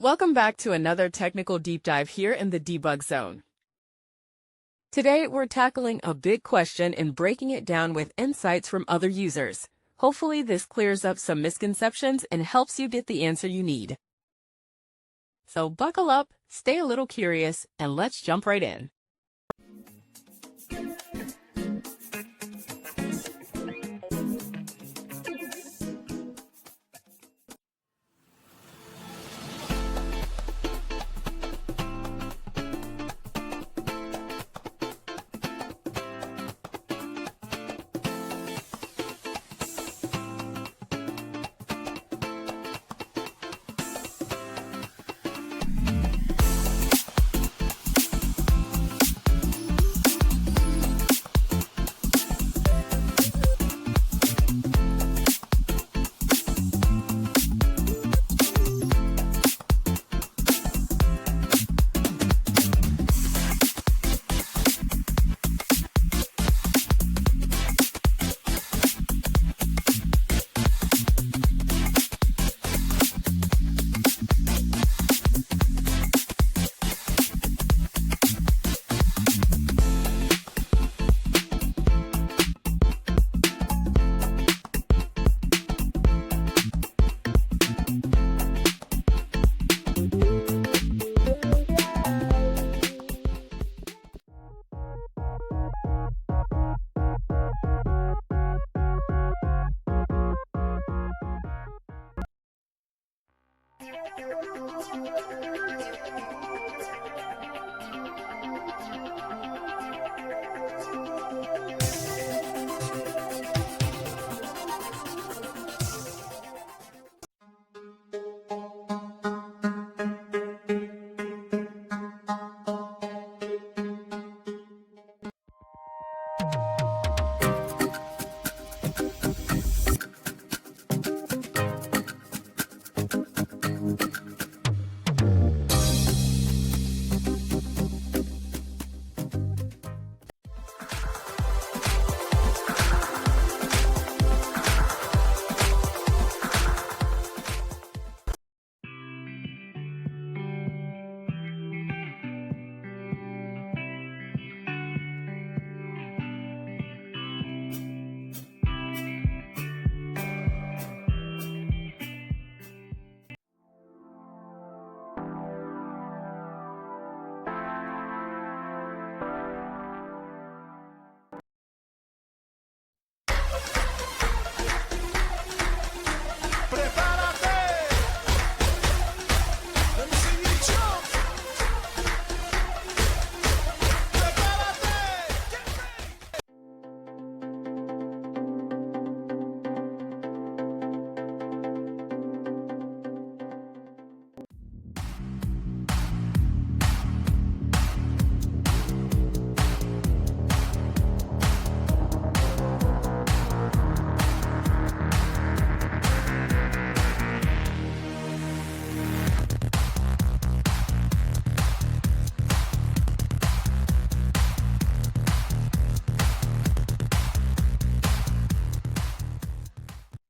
Welcome back to another technical deep dive here in the debug zone. Today, we're tackling a big question and breaking it down with insights from other users. Hopefully, this clears up some misconceptions and helps you get the answer you need. So buckle up, stay a little curious, and let's jump right in.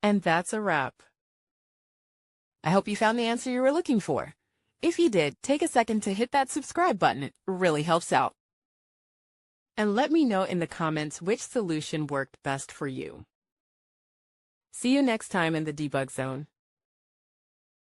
And that's a wrap. I hope you found the answer you were looking for. If you did, take a second to hit that subscribe button. It really helps out. And let me know in the comments which solution worked best for you. See you next time in the debug zone.